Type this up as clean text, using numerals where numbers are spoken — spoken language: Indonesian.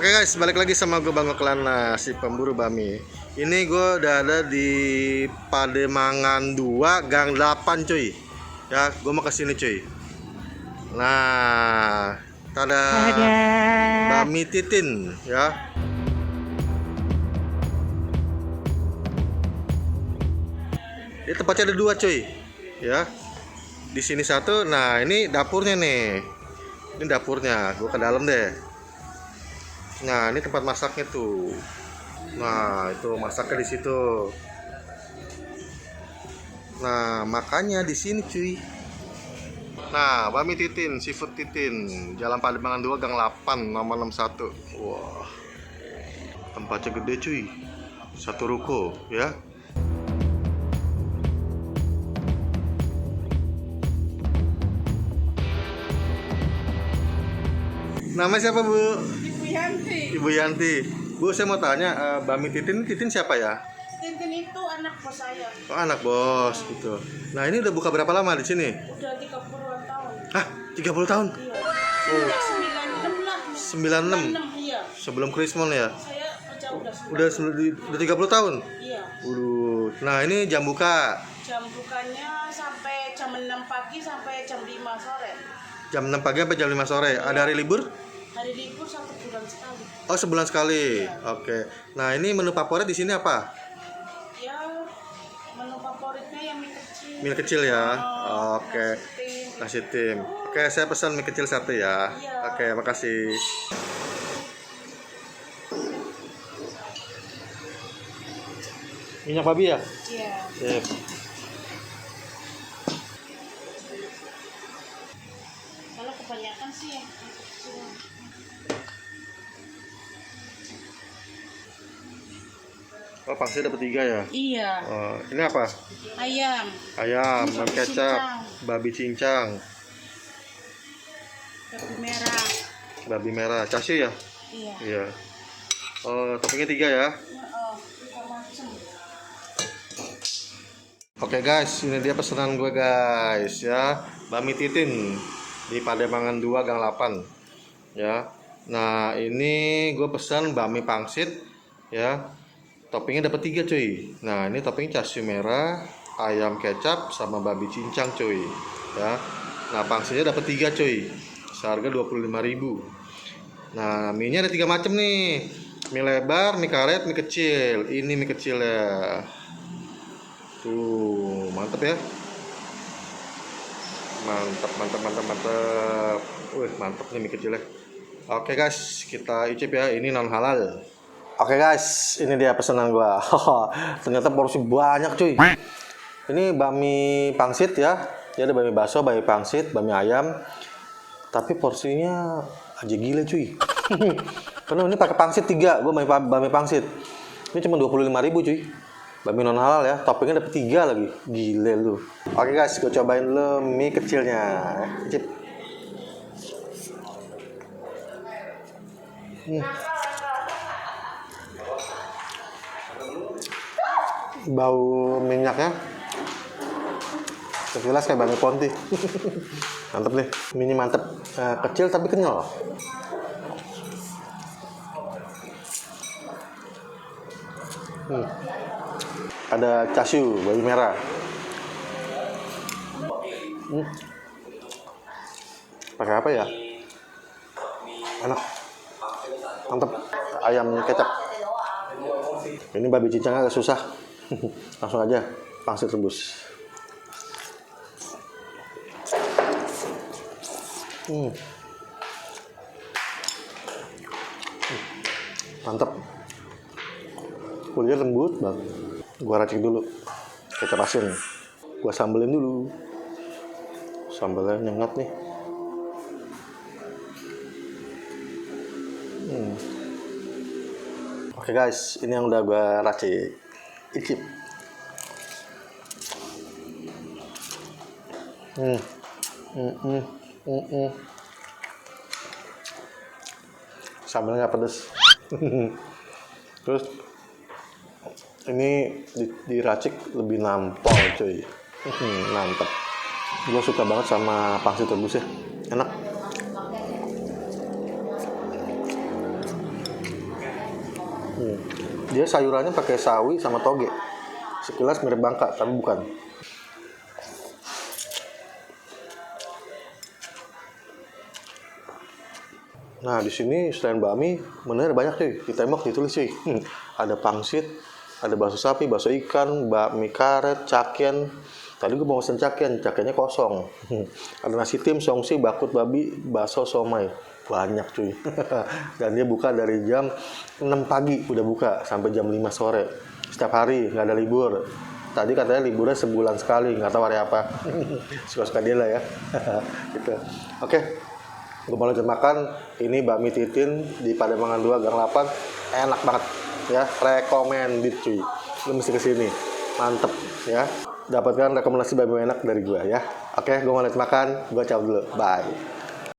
Oke guys, balik lagi sama gue Bang Oklana, si pemburu bami. Ini gue udah ada di Pademangan 2 Gang 8 cuy. Ya, gue mau kesini cuy. Nah, ada Bami Titin ya. Ini tempatnya ada 2 cuy. Ya. Di sini satu. Nah, ini dapurnya nih. Ini dapurnya. Gue ke dalam deh. Nah, ini tempat masaknya tuh. Nah, itu masaknya di situ. Nah, makanya di sini cuy. Nah, Bami Titin, Seafood Titin, Jalan Pademangan 2 Gang 8 nomor 61. Wah. Tempatnya gede cuy. Satu ruko ya. Nama siapa, Bu? Ibu Yanti. Ibu Yanti. Bu, saya mau tanya, Bami Titin, Titin siapa ya? Tintin itu anak bos saya. Oh, anak bos gitu. Nah, ini udah buka berapa lama di sini? Udah 30-an tahun. Hah, 30 tahun? Iya. Sejak 96 lah. 96. 96 iya. Sebelum Krismon ya? Saya kerja Udah 30 tahun? Iya. Nah, ini jam buka. Jam bukanya sampai jam 6 pagi sampai jam 5 sore. Jam 6 pagi sampai jam 5 sore. Ada hari libur? Hari libur 1 bulan sekali. Oh, sebulan sekali. Iya. Oke. Nah, ini menu favorit di sini apa? Ya, menu favoritnya yang mie kecil. Mie kecil ya. Oh, Oke. nasi Nasi tim. tim. Oke, saya pesan mie kecil 1 ya. Iya. Oke, makasih. Minyak babi ya? Iya. Sip. Kalau kebanyakan sih yang kecil. Oh, pangsit dapat 3 ya? Iya. Oh, ini apa? Ayam. Ayam, Ini babi babi kecap, cincang. babi cincang, Babi merah. babi merah, chassis ya? Iya. Iya. Oh, toppingnya 3 ya? Oh, tiga macam. Oke guys, ini dia pesanan gue guys ya. Bami Titin di Pademangan 2 Gang 8 ya. Nah, ini gue pesan bami pangsit ya. Toppingnya dapat 3 cuy. Nah, ini topping chassis merah, ayam kecap sama babi cincang cuy ya. Nah, pangsitnya dapat 3 cuy. Seharga 25.000. Nah, mie-nya ada 3 macam nih. Mie lebar, mie karet, mie kecil. Ini mie kecil ya. Tuh, mantep ya. Mantap, mantap, mantap, mantap. Wih, mantap nih mie kecilnya. Oke guys, kita icip ya. Ini non halal. Oke guys, ini dia pesanan gua. Ternyata porsi banyak cuy. Ini bami pangsit ya. Dia ada bami bakso, bami pangsit, bami ayam. Tapi porsinya aja gila cuy. Karena ini pakai pangsit 3, gua bami pangsit. Ini cuma 25.000 cuy. Bami non halal ya, toppingnya dapat 3 lagi. Gile lu. Oke guys, gue cobain dulu mie kecilnya. Cip. Bau minyaknya sekilas kayak bami ponti. Mantep nih, mie mantep. Kecil tapi kenyal. Ada chassis babi merah. Pakai apa ya? Enak, mantep. Ayam kecap. Ini babi cincang agak susah. Langsung aja pangsit rebus. Mantep. Kulitnya lembut banget. Gua racik dulu kecap asin. Gua sambelin dulu. Sambelnya nyengat nih. Oke guys, ini yang udah gua racik. Icip. Sambelnya nggak pedes. Terus ini diracik lebih nampol cuy. Mantep. Gue suka banget sama pangsit rebus ya, enak. Dia sayurannya pakai sawi sama toge. Sekilas mirip bangka, tapi bukan. Nah, di sini selain bakmi, bener banyak cuy. Di tembok ditulis cuy. Ada pangsit, ada bakso sapi, bakso ikan, bakmi karet, cakian. Tadi gue mau pesen cakiannya kosong. Ada nasi tim, songsi, bakut babi, bakso somai. Banyak cuy. Dan dia buka dari jam 6 pagi udah buka sampai jam 5 sore. Setiap hari, nggak ada libur. Tadi katanya liburnya sebulan sekali, nggak tahu hari apa. Suka-suka dia lah ya. Gitu. Oke. Gue mau lanjut makan. Ini bakmi Titin di Pademangan 2 Gang 8. Enak banget ya, recommended cuy. Lu mesti kesini, mantep ya. Dapatkan rekomendasi bakmi enak dari gue ya. Oke, gue mau lanjut makan. Gue cabut dulu, bye.